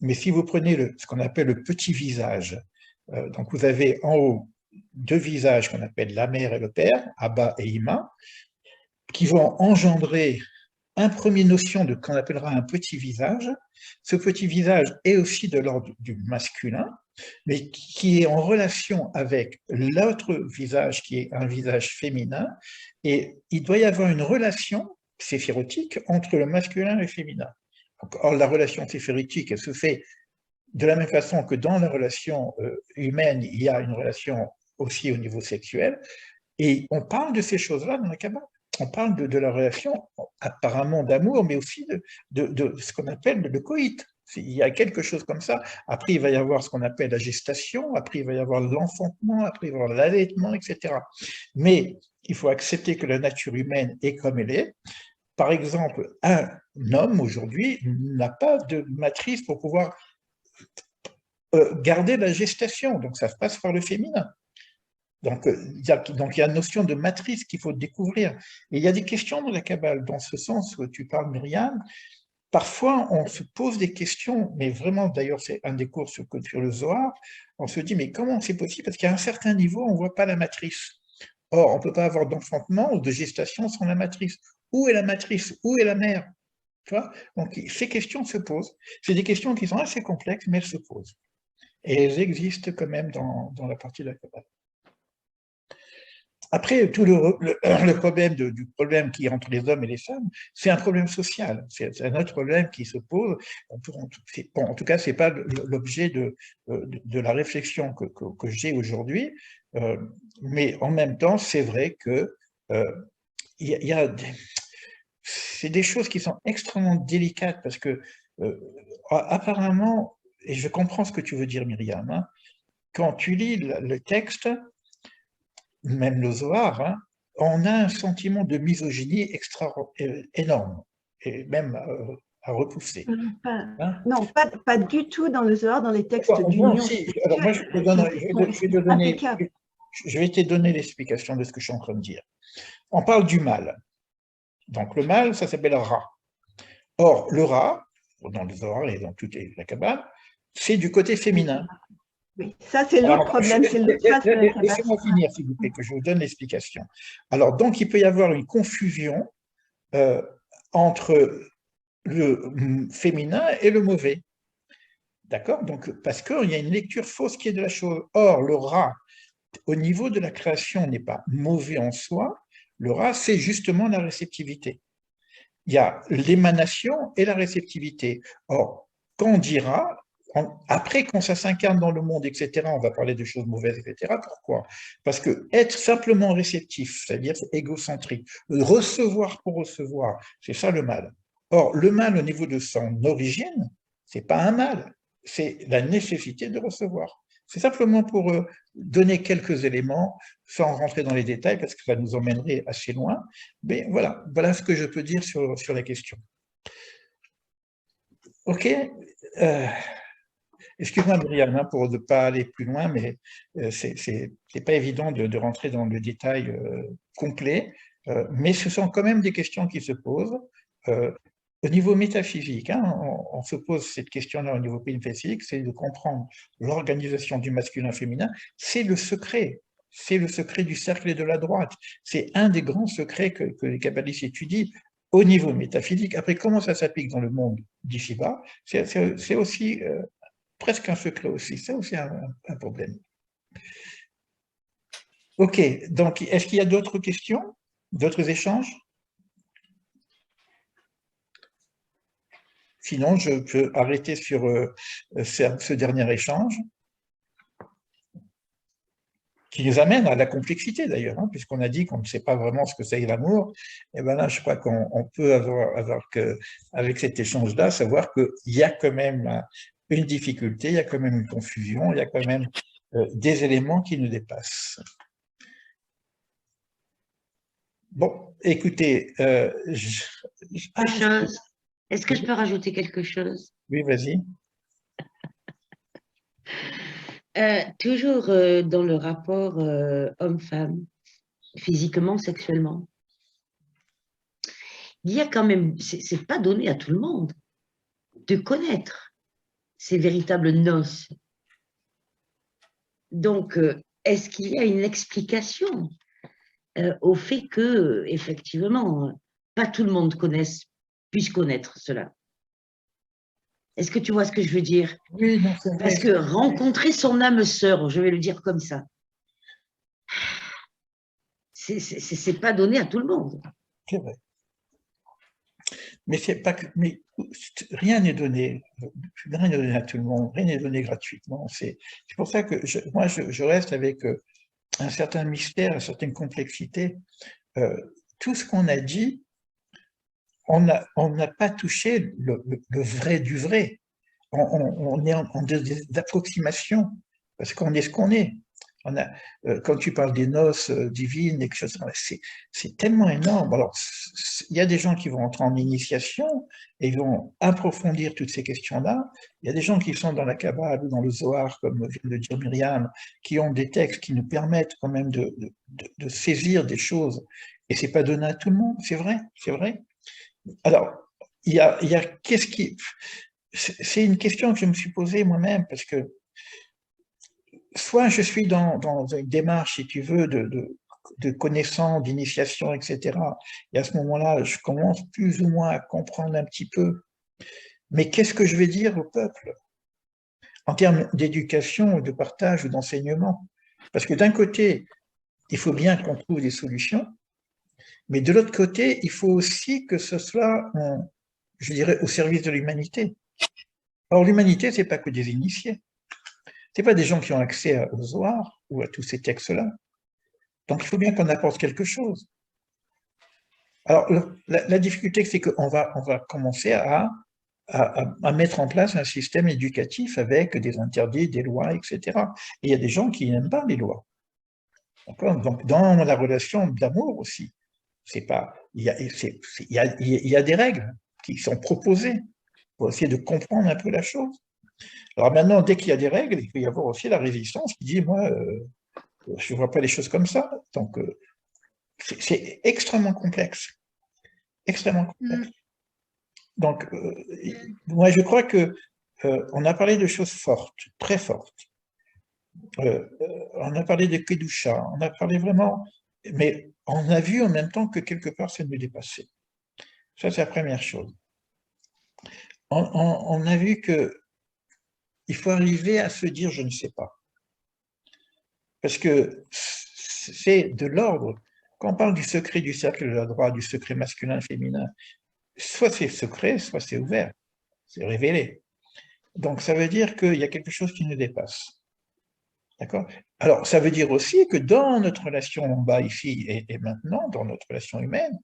Mais si vous prenez ce qu'on appelle le petit visage, donc vous avez en haut deux visages qu'on appelle la mère et le père, Abba et Ima, qui vont engendrer une première notion de qu'on appellera un petit visage. Ce petit visage est aussi de l'ordre du masculin, mais qui est en relation avec l'autre visage, qui est un visage féminin, et il doit y avoir une relation séphirotique entre le masculin et le féminin. Or, la relation séphirotique, elle se fait de la même façon que dans la relation humaine, il y a une relation aussi au niveau sexuel, et on parle de ces choses-là dans la Kabbale. On parle de la relation apparemment d'amour, mais aussi de ce qu'on appelle le coït. Il y a quelque chose comme ça. Après, il va y avoir ce qu'on appelle la gestation, après, il va y avoir l'enfantement, après, il va y avoir l'allaitement, etc. Mais il faut accepter que la nature humaine est comme elle est. Par exemple, un homme, aujourd'hui, n'a pas de matrice pour pouvoir garder la gestation. Donc, ça se passe par le féminin. Donc, il y a une notion de matrice qu'il faut découvrir. Et il y a des questions dans la Kabbale, dans ce sens où tu parles, Myriam. Parfois, on se pose des questions, mais vraiment, d'ailleurs, c'est un des cours sur le Zohar, on se dit, mais comment c'est possible? Parce qu'à un certain niveau, on ne voit pas la matrice. Or, on ne peut pas avoir d'enfantement ou de gestation sans la matrice. Où est la matrice? Où est la mère? Tu vois? Donc, ces questions se posent. C'est des questions qui sont assez complexes, mais elles se posent. Et elles existent quand même dans la partie de la Kabbale. Après, tout le problème du problème qui est entre les hommes et les femmes, c'est un problème social. C'est un autre problème qui se pose. Bon, en tout cas, ce n'est pas l'objet de la réflexion que j'ai aujourd'hui. Mais en même temps, c'est vrai que c'est des choses qui sont extrêmement délicates parce que apparemment, et je comprends ce que tu veux dire, Myriam, hein, quand tu lis le texte, même le Zohar, hein, on a un sentiment de misogynie énorme, et même à repousser. Non, pas du tout dans le Zohar, dans les textes d'union. Alors moi, je vais te donner l'explication de ce que je suis en train de dire. On parle du mal. Donc le mâle, ça s'appelle Ra. Or, le Ra, dans le Zohar et dans toute la Kabbale, c'est du côté féminin. Oui, ça c'est l'autre problème, c'est le trace de la Kabbale. Laissez-moi finir, s'il vous plaît, que je vous donne l'explication. Alors, donc, il peut y avoir une confusion entre le féminin et le mauvais. D'accord? Donc, parce qu'il y a une lecture fausse qui est de la chose. Or, le Ra, au niveau de la création, n'est pas mauvais en soi. Le Ra, c'est justement la réceptivité. Il y a l'émanation et la réceptivité. Or, quand on dira, après, quand ça s'incarne dans le monde, etc., on va parler de choses mauvaises, etc. Pourquoi? Parce que être simplement réceptif, c'est-à-dire égocentrique, recevoir pour recevoir, c'est ça le mal. Or, le mal, au niveau de son origine, c'est pas un mal, c'est la nécessité de recevoir. C'est simplement pour donner quelques éléments, sans rentrer dans les détails, parce que ça nous emmènerait assez loin. Mais voilà, voilà ce que je peux dire sur la question. OK. Excuse-moi, Myriam, hein, pour ne pas aller plus loin, mais c'est pas évident de rentrer dans le détail complet, mais ce sont quand même des questions qui se posent. Au niveau métaphysique, hein, on se pose cette question-là au niveau métaphysique, c'est de comprendre l'organisation du masculin-féminin, c'est le secret du cercle et de la droite. C'est un des grands secrets que les kabbalistes étudient au niveau métaphysique. Après, comment ça s'applique dans le monde d'ici-bas, c'est aussi presque un secret aussi, c'est aussi un problème. Ok, donc est-ce qu'il y a d'autres questions, d'autres échanges? Sinon, je peux arrêter sur ce dernier échange, qui nous amène à la complexité d'ailleurs, hein, puisqu'on a dit qu'on ne sait pas vraiment ce que c'est l'amour. Et bien là, je crois qu'on peut avec cet échange-là, savoir qu'il y a quand même une difficulté, il y a quand même une confusion, il y a quand même des éléments qui nous dépassent. Bon, écoutez, est-ce que je peux rajouter quelque chose? Oui, vas-y. Toujours dans le rapport homme-femme, physiquement, sexuellement, il y a quand même, c'est pas donné à tout le monde de connaître ces véritables noces. Donc, est-ce qu'il y a une explication au fait que, effectivement, pas tout le monde puisse connaître cela? Est-ce que tu vois ce que je veux dire? Oui, non, c'est vrai. Parce que rencontrer son âme sœur, je vais le dire comme ça, c'est pas donné à tout le monde. C'est vrai. Mais c'est pas que, mais rien n'est donné à tout le monde, rien n'est donné gratuitement. C'est pour ça que moi je reste avec un certain mystère, une certaine complexité. Tout ce qu'on a dit, on n'a pas touché le vrai du vrai. On est en des approximations, parce qu'on est ce qu'on est. Quand tu parles des noces divines, etc., c'est tellement énorme. Alors, il y a des gens qui vont entrer en initiation et ils vont approfondir toutes ces questions-là. Il y a des gens qui sont dans la Kabbale ou dans le Zohar, comme vient de dire Myriam, qui ont des textes qui nous permettent quand même de saisir des choses. Et c'est pas donné à tout le monde, c'est vrai, c'est vrai. Alors, il y a qu'est-ce qui... C'est une question que je me suis posée moi-même, parce que soit je suis dans une démarche, si tu veux, de connaissance, d'initiation, etc. Et à ce moment-là, je commence plus ou moins à comprendre un petit peu. Mais qu'est-ce que je vais dire au peuple en termes d'éducation, de partage ou d'enseignement? Parce que d'un côté, il faut bien qu'on trouve des solutions, mais de l'autre côté, il faut aussi que ce soit, je dirais, au service de l'humanité. Or, l'humanité, ce n'est pas que des initiés. Ce n'est pas des gens qui ont accès au Zohar ou à tous ces textes-là. Donc, il faut bien qu'on apporte quelque chose. Alors, la difficulté, c'est qu'on va commencer à mettre en place un système éducatif avec des interdits, des lois, etc. Et il y a des gens qui n'aiment pas les lois. Donc, dans la relation d'amour aussi, il y a des règles qui sont proposées pour essayer de comprendre un peu la chose. Alors maintenant, dès qu'il y a des règles, il peut y avoir aussi la résistance qui dit, moi, je ne vois pas les choses comme ça. Donc, c'est extrêmement complexe. extrêmement complexe. Donc, moi, je crois que on a parlé de choses fortes, très fortes. On a parlé de Kedusha, on a parlé vraiment, mais on a vu en même temps que quelque part, ça nous dépassait. Ça, c'est la première chose. On a vu qu'il faut arriver à se dire « je ne sais pas ». Parce que c'est de l'ordre. Quand on parle du secret du cercle de la droite, du secret masculin, féminin, soit c'est secret, soit c'est ouvert, c'est révélé. Donc, ça veut dire qu'il y a quelque chose qui nous dépasse. D'accord? Alors, ça veut dire aussi que dans notre relation en bas, ici et maintenant, dans notre relation humaine,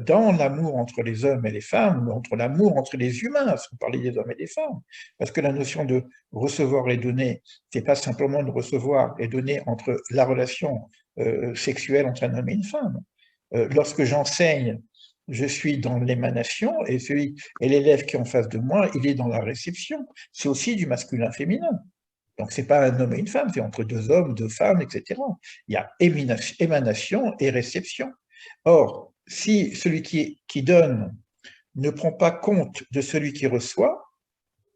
dans l'amour entre les hommes et les femmes, entre l'amour entre les humains, sans parler des hommes et des femmes, parce que la notion de recevoir et donner, c'est pas simplement de recevoir et donner entre la relation sexuelle entre un homme et une femme. Lorsque j'enseigne, je suis dans l'émanation et l'élève qui est en face de moi, il est dans la réception. C'est aussi du masculin-féminin. Donc, ce n'est pas un homme et une femme, c'est entre deux hommes, deux femmes, etc. Il y a émanation et réception. Or, si celui qui donne ne prend pas compte de celui qui reçoit,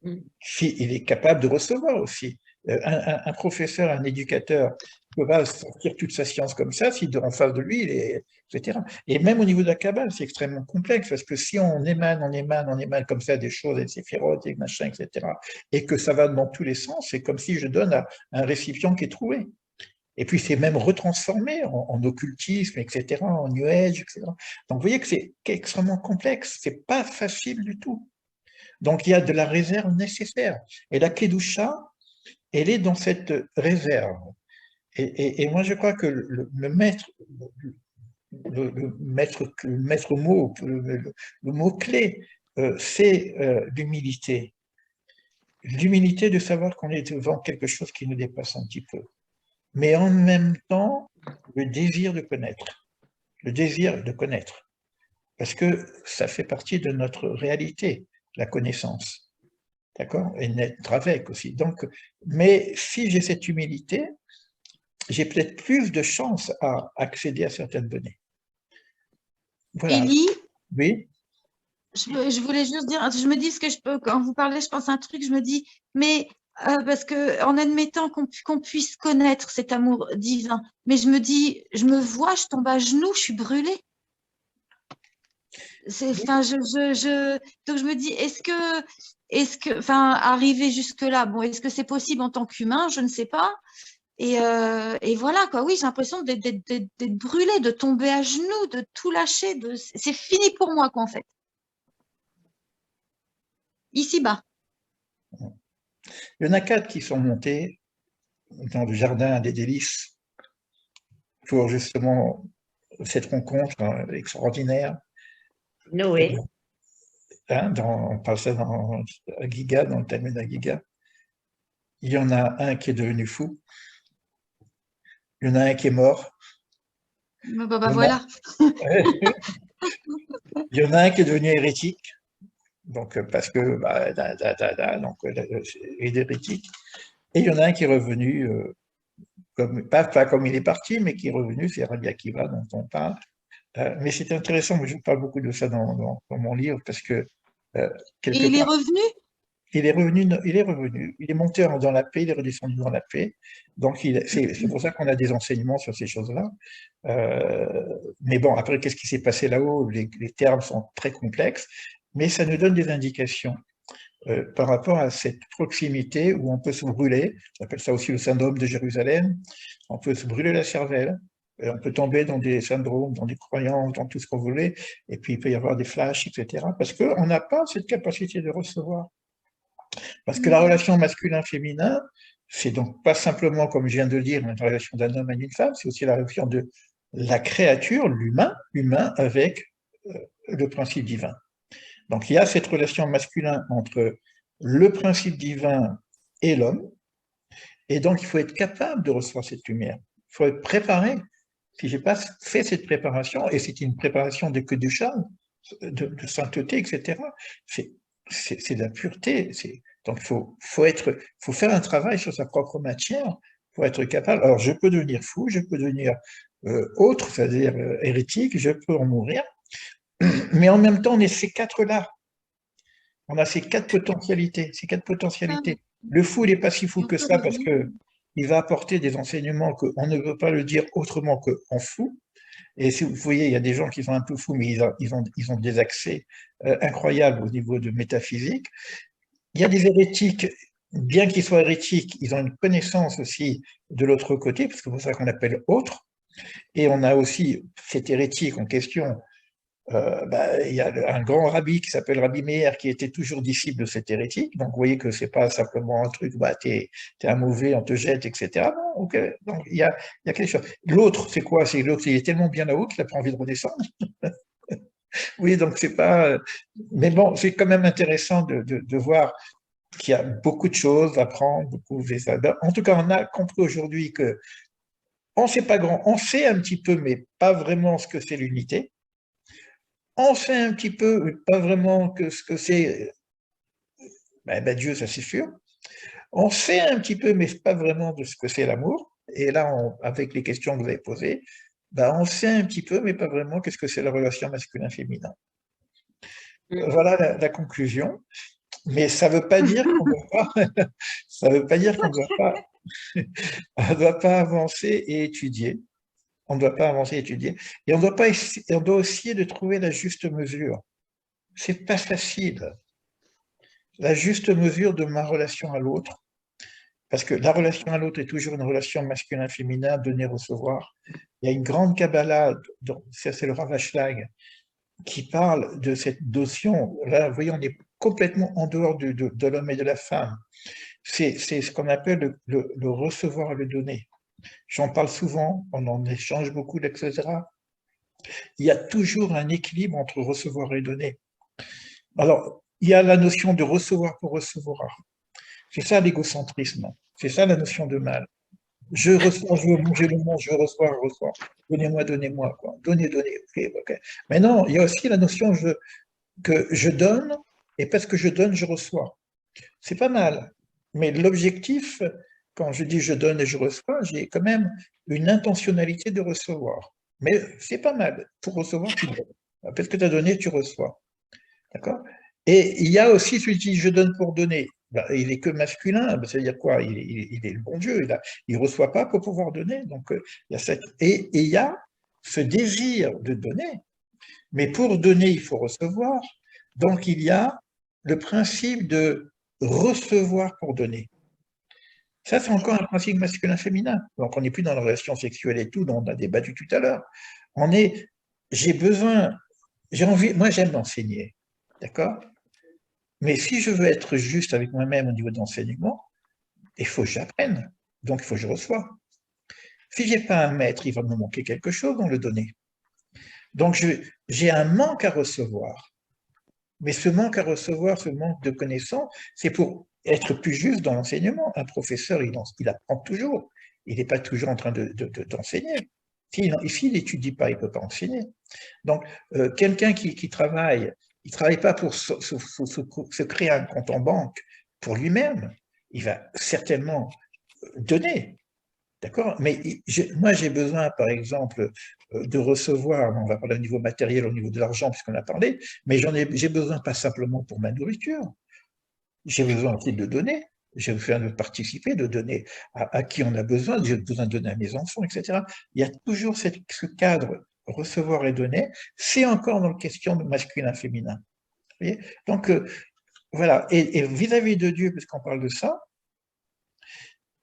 il est capable de recevoir aussi. Un professeur, un éducateur ne peut pas sortir toute sa science comme ça, si en face de lui, etc. Et même au niveau de la Kabbale, c'est extrêmement complexe, parce que si on émane comme ça des choses, des séphirotes, des machins, etc., et que ça va dans tous les sens, c'est comme si je donne à un récipient qui est troué. Et puis c'est même retransformé en occultisme, etc., en New Age, etc. Donc vous voyez que c'est extrêmement complexe, c'est pas facile du tout. Donc il y a de la réserve nécessaire. Et la Kedusha, elle est dans cette réserve. Et moi je crois que le maître mot, le mot clé, c'est l'humilité. L'humilité de savoir qu'on est devant quelque chose qui nous dépasse un petit peu. Mais en même temps, le désir de connaître. Le désir de connaître. Parce que ça fait partie de notre réalité, la connaissance. D'accord? Et d'être avec aussi. Donc, mais si j'ai cette humilité, j'ai peut-être plus de chances à accéder à certaines données. Voilà. Élie, oui. Je voulais juste dire, je me dis ce que je peux, quand vous parlez, je pense à un truc, je me dis, mais parce que en admettant qu'on puisse connaître cet amour divin, mais je me dis, je me vois, je tombe à genoux, je suis brûlée. Enfin, donc je me dis, enfin, arriver jusque-là, bon, est-ce que c'est possible en tant qu'humain? Je ne sais pas. Et voilà, quoi. Oui, j'ai l'impression d'être brûlée, de tomber à genoux, de tout lâcher. C'est fini pour moi, quoi, en fait. Ici-bas. Il y en a 4 qui sont montés dans le jardin des délices pour justement cette rencontre extraordinaire. Noé. On parle ça à Giga, dans le Talmud à Giga. Il y en a un qui est devenu fou. Il y en a un qui est mort. Bah voilà. Il y en a un qui est devenu hérétique. Donc, parce que, il est hérétique. Et il y en a un qui est revenu, pas comme il est parti, mais qui est revenu, c'est Rabbi Akiva dont on parle. Mais c'est intéressant, moi je parle beaucoup de ça dans mon livre, parce que quelque part… Et il est revenu ? Il est revenu, il est monté dans la paix, il est redescendu dans la paix. Donc, c'est pour ça qu'on a des enseignements sur ces choses-là. Mais bon, après, qu'est-ce qui s'est passé là-haut? Les termes sont très complexes, mais ça nous donne des indications par rapport à cette proximité où on peut se brûler. J'appelle ça aussi le syndrome de Jérusalem. On peut se brûler la cervelle, on peut tomber dans des syndromes, dans des croyances, dans tout ce qu'on voulait, et puis il peut y avoir des flashs, etc. Parce qu'on n'a pas cette capacité de recevoir. Parce que la relation masculin-féminin, c'est donc pas simplement, comme je viens de le dire, une relation d'un homme et d'une femme, c'est aussi la relation de la créature, l'humain avec le principe divin. Donc il y a cette relation masculine entre le principe divin et l'homme, et donc il faut être capable de recevoir cette lumière. Il faut être préparé. Si je n'ai pas fait cette préparation, et c'est une préparation de Kedusha, de sainteté, etc., c'est de la pureté. Donc, il faut faire un travail sur sa propre matière pour être capable. Alors, je peux devenir fou, je peux devenir autre, c'est-à-dire hérétique, je peux en mourir, Mais en même temps, on est ces quatre-là. On a ces quatre potentialités, Le fou, il n'est pas si fou que ça parce qu'il va apporter des enseignements qu'on ne veut pas le dire autrement qu'en fou. Et si vous voyez, il y a des gens qui sont un peu fous, mais ils ont des accès incroyables au niveau de métaphysique. Il y a des hérétiques, bien qu'ils soient hérétiques, ils ont une connaissance aussi de l'autre côté, parce que c'est pour ça qu'on appelle autre. Et on a aussi cet hérétique en question. Il y a un grand rabbi qui s'appelle Rabbi Meir qui était toujours disciple de cet hérétique. Donc, vous voyez que c'est pas simplement un truc, t'es un mauvais, on te jette, etc. Non, okay. Donc, il y a quelque chose. L'autre, c'est quoi? C'est l'autre, il est tellement bien là-haut qu'il n'a pas envie de redescendre. Oui, donc c'est pas. Mais bon, c'est quand même intéressant de voir qu'il y a beaucoup de choses à apprendre, beaucoup. En tout cas, on a compris aujourd'hui que on sait pas grand, on sait un petit peu, mais pas vraiment ce que c'est l'unité. On sait un petit peu, pas vraiment ce que c'est Dieu, ça c'est sûr. On sait un petit peu, mais pas vraiment de ce que c'est l'amour. Et là, avec les questions que vous avez posées, on sait un petit peu, mais pas vraiment qu'est-ce que c'est la relation masculin-féminin. Voilà la conclusion. Mais ça ne veut pas dire qu'on ne doit pas avancer et étudier. On ne doit pas avancer et étudier. Et on doit essayer de trouver la juste mesure. C'est pas facile. La juste mesure de ma relation à l'autre. Parce que la relation à l'autre est toujours une relation masculin-féminin, donner-recevoir. Il y a une grande Kabbalah, c'est le Rav Ashlag, qui parle de cette notion. Là, vous voyez, on est complètement en dehors de l'homme et de la femme. C'est ce qu'on appelle le recevoir et le donner. J'en parle souvent, on en échange beaucoup, etc. Il y a toujours un équilibre entre recevoir et donner. Alors, il y a la notion de recevoir pour recevoir. C'est ça l'égocentrisme. C'est ça la notion de mal. Je reçois, je veux manger le monde, je reçois, je reçois. Donnez-moi, donnez-moi. Donnez, donnez. Okay. Mais non, il y a aussi la notion que je donne, et parce que je donne, je reçois. C'est pas mal. Mais l'objectif, quand je dis je donne et je reçois, j'ai quand même une intentionnalité de recevoir. Mais c'est pas mal. Pour recevoir, tu donnes. Parce que tu as donné, tu reçois. D'accord? Et il y a aussi celui qui dit je donne pour donner. Il est que masculin, ça veut dire quoi? Il est le bon Dieu, il ne reçoit pas pour pouvoir donner. Donc, il y a et il y a ce désir de donner. Mais pour donner, il faut recevoir. Donc, il y a le principe de recevoir pour donner. Ça, c'est encore un principe masculin-féminin. Donc, on n'est plus dans la relation sexuelle et tout, dont on a débattu tout à l'heure. J'ai besoin, j'ai envie, moi j'aime enseigner, d'accord? Mais si je veux être juste avec moi-même au niveau de l'enseignement, il faut que j'apprenne, donc il faut que je reçoive. Si je n'ai pas un maître, il va me manquer quelque chose dans le donner. Donc j'ai un manque à recevoir. Mais ce manque à recevoir, ce manque de connaissance, c'est pour être plus juste dans l'enseignement. Un professeur, il apprend toujours. Il n'est pas toujours en train d'enseigner. S'il n'étudie pas, il ne peut pas enseigner. Donc, quelqu'un qui travaille, il ne travaille pas pour se créer un compte en banque pour lui-même. Il va certainement donner. D'accord? Mais moi, j'ai besoin, par exemple, de recevoir, on va parler au niveau matériel, au niveau de l'argent, puisqu'on a parlé, mais j'ai besoin pas simplement pour ma nourriture. J'ai besoin aussi de donner. J'ai besoin de participer, de donner à qui on a besoin, j'ai besoin de donner à mes enfants, etc. Il y a toujours ce cadre recevoir et donner. C'est encore dans la question de masculin-féminin. Donc, voilà. Et vis-à-vis de Dieu, puisqu'on parle de ça,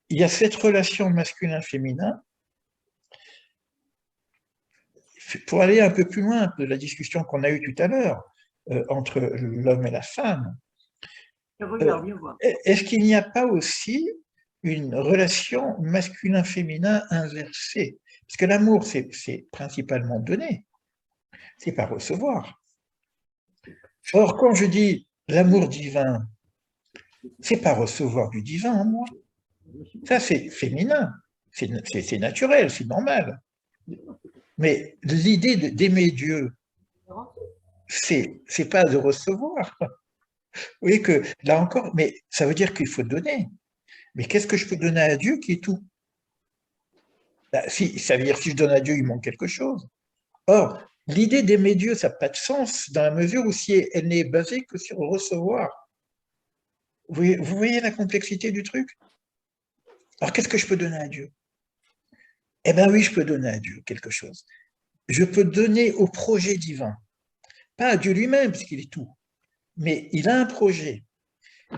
il y a cette relation masculin-féminin. Pour aller un peu plus loin de la discussion qu'on a eue tout à l'heure entre l'homme et la femme, est-ce qu'il n'y a pas aussi une relation masculin-féminin inversée? Parce que l'amour, c'est principalement donner, c'est pas recevoir. Or, quand je dis l'amour divin, c'est pas recevoir du divin en moi. Ça, c'est féminin, c'est naturel, c'est normal. Mais l'idée d'aimer Dieu, c'est pas de recevoir. Vous voyez que là encore, mais ça veut dire qu'il faut donner. Mais qu'est-ce que je peux donner à Dieu qui est tout? Ça veut dire que si je donne à Dieu, il manque quelque chose. Or, L'idée d'aimer Dieu, ça n'a pas de sens dans la mesure où si elle n'est basée que sur recevoir. Vous voyez la complexité du truc? Alors, qu'est-ce que je peux donner à Dieu? Eh bien oui, je peux donner à Dieu quelque chose. Je peux donner au projet divin. Pas à Dieu lui-même, parce qu'il est tout. Mais il a un projet.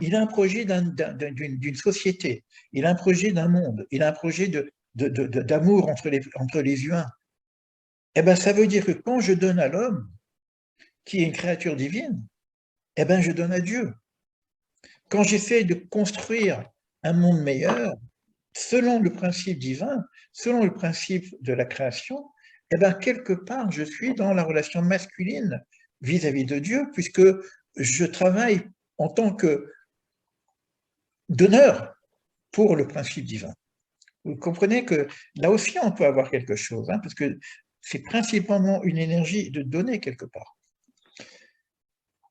Il a un projet d'une société. Il a un projet d'un monde. Il a un projet d'amour entre les humains. Eh bien, ça veut dire que quand je donne à l'homme, qui est une créature divine, eh bien, je donne à Dieu. Quand j'essaie de construire un monde meilleur, selon le principe divin, selon le principe de la création, eh bien, quelque part, je suis dans la relation masculine vis-à-vis de Dieu, puisque je travaille en tant que donneur pour le principe divin. Vous comprenez que là aussi, on peut avoir quelque chose, hein, parce que c'est principalement une énergie de donner quelque part.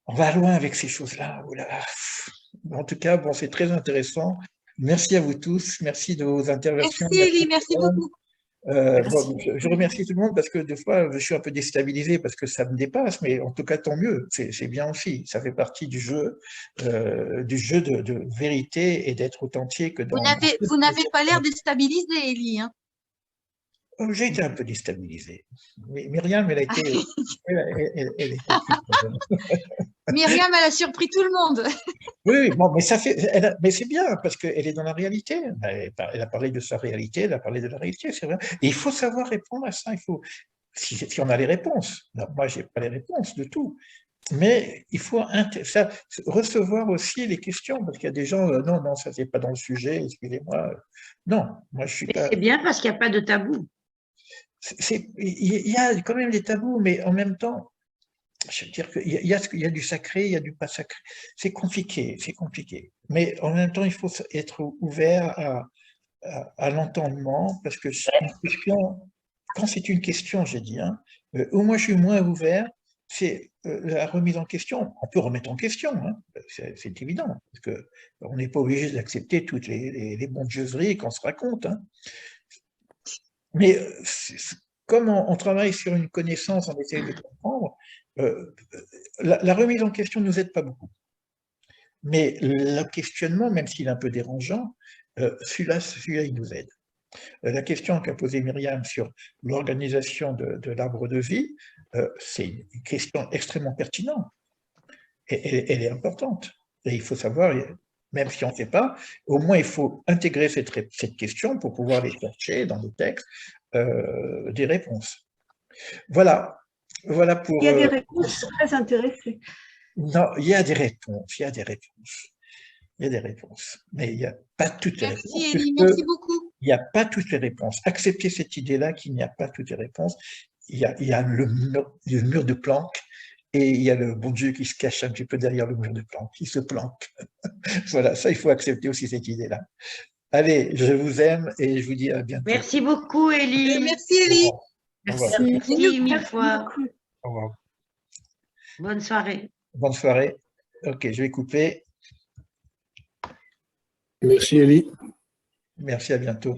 On va loin avec ces choses-là. En tout cas, bon, c'est très intéressant. Merci à vous tous. Merci de vos interventions. Merci Élie, merci beaucoup. Bon, je remercie tout le monde parce que des fois, je suis un peu déstabilisé parce que ça me dépasse, mais en tout cas, tant mieux. C'est bien aussi. Ça fait partie du jeu de vérité et d'être authentique. Vous n'avez pas l'air déstabilisé, Élie. Hein. J'ai été un peu déstabilisé. Mais Myriam, elle a été. Myriam, elle a surpris tout le monde. Oui, bon, mais mais c'est bien parce qu'elle est dans la réalité. Elle a parlé de sa réalité, elle a parlé de la réalité, c'est vrai. Et il faut savoir répondre à ça. Si on a les réponses. Non, moi, j'ai pas les réponses de tout. Mais il faut recevoir aussi les questions, parce qu'il y a des gens, non, ça c'est pas dans le sujet, excusez-moi. Non, moi je suis pas. C'est bien parce qu'il n'y a pas de tabou. Il y a quand même des tabous, mais en même temps, je veux dire qu'il y a du sacré, il y a du pas sacré. C'est compliqué. Mais en même temps, il faut être ouvert à l'entendement, parce que quand c'est une question, j'ai dit, hein, où moi je suis moins ouvert, c'est la remise en question. On peut remettre en question, hein, c'est évident, parce qu'on n'est pas obligé d'accepter toutes les bondieuseries qu'on se raconte. Hein. Mais comme on travaille sur une connaissance, on essaie de comprendre, la remise en question ne nous aide pas beaucoup. Mais le questionnement, même s'il est un peu dérangeant, celui-là, il nous aide. La question qu'a posée Myriam sur l'organisation de l'arbre de vie, c'est une question extrêmement pertinente. Et elle est importante. Et il faut savoir, même si on ne sait pas, au moins il faut intégrer cette question pour pouvoir les chercher dans le texte des réponses. Voilà pour... Il y a des réponses, je suis très intéressée. Non, il y a des réponses. Mais il n'y a pas toutes les réponses. Merci Élie, merci beaucoup. Il n'y a pas toutes les réponses. Acceptez cette idée-là qu'il n'y a pas toutes les réponses. Il y a le mur de Planck et il y a le bon Dieu qui se cache un petit peu derrière le mur de Planck, qui se planque. Voilà, ça, il faut accepter aussi cette idée-là. Allez, je vous aime et je vous dis à bientôt. Merci beaucoup, Élie. Merci Élie. Merci mille fois. Au revoir. Bonne soirée. Bonne soirée. Ok, je vais couper. Merci, Élie. Merci, à bientôt.